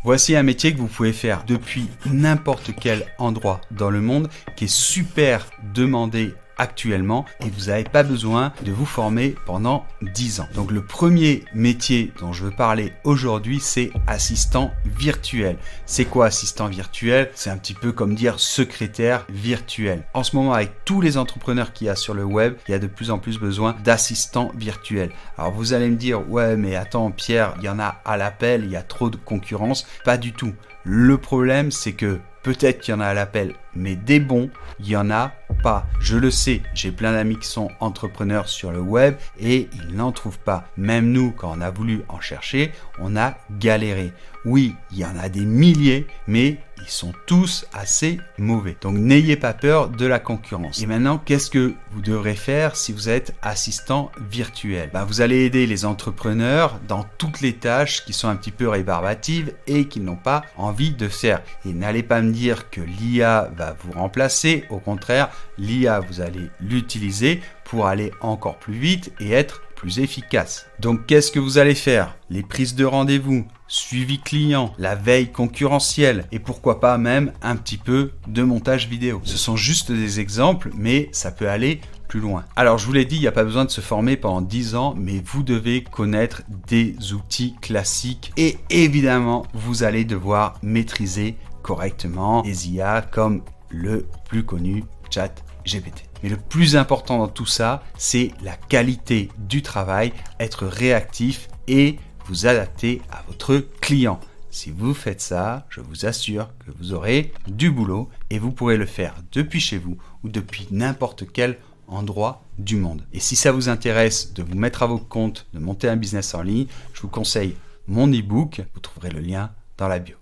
Voici un métier que vous pouvez faire depuis n'importe quel endroit dans le monde qui est super demandé actuellement et vous n'avez pas besoin de vous former pendant 10 ans. Donc le premier métier dont je veux parler aujourd'hui, c'est assistant virtuel. C'est quoi assistant virtuel? C'est un petit peu comme dire secrétaire virtuel. En ce moment, avec tous les entrepreneurs qu'il y a sur le web, il y a de plus en plus besoin d'assistants virtuels. Alors vous allez me dire, ouais mais attends Pierre, il y en a à l'appel, il y a trop de concurrence. Pas du tout. Le problème, c'est que peut-être qu'il y en a à l'appel, mais des bons, il y en a pas. Je le sais, j'ai plein d'amis qui sont entrepreneurs sur le web et ils n'en trouvent pas. Même nous, quand on a voulu en chercher, on a galéré. Oui, il y en a des milliers, mais ils sont tous assez mauvais. Donc n'ayez pas peur de la concurrence. Et maintenant, qu'est-ce que vous devrez faire si vous êtes assistant virtuel? Vous allez aider les entrepreneurs dans toutes les tâches qui sont un petit peu rébarbatives et qu'ils n'ont pas envie de faire. Et n'allez pas me dire que l'IA va vous remplacer. Au contraire, l'IA, vous allez l'utiliser pour aller encore plus vite et être plus efficace. Donc qu'est-ce que vous allez faire? Les prises de rendez-vous, suivi client, la veille concurrentielle et pourquoi pas même un petit peu de montage vidéo. Ce sont juste des exemples, mais ça peut aller plus loin. Alors je vous l'ai dit, il n'y a pas besoin de se former pendant 10 ans, mais vous devez connaître des outils classiques et évidemment, vous allez devoir maîtriser correctement les IA comme le plus connu ChatGPT. Mais le plus important dans tout ça, c'est la qualité du travail, être réactif et vous adapter à votre client. Si vous faites ça, je vous assure que vous aurez du boulot et vous pourrez le faire depuis chez vous ou depuis n'importe quel endroit du monde. Et si ça vous intéresse de vous mettre à votre compte, de monter un business en ligne, je vous conseille mon e-book. Vous trouverez le lien dans la bio.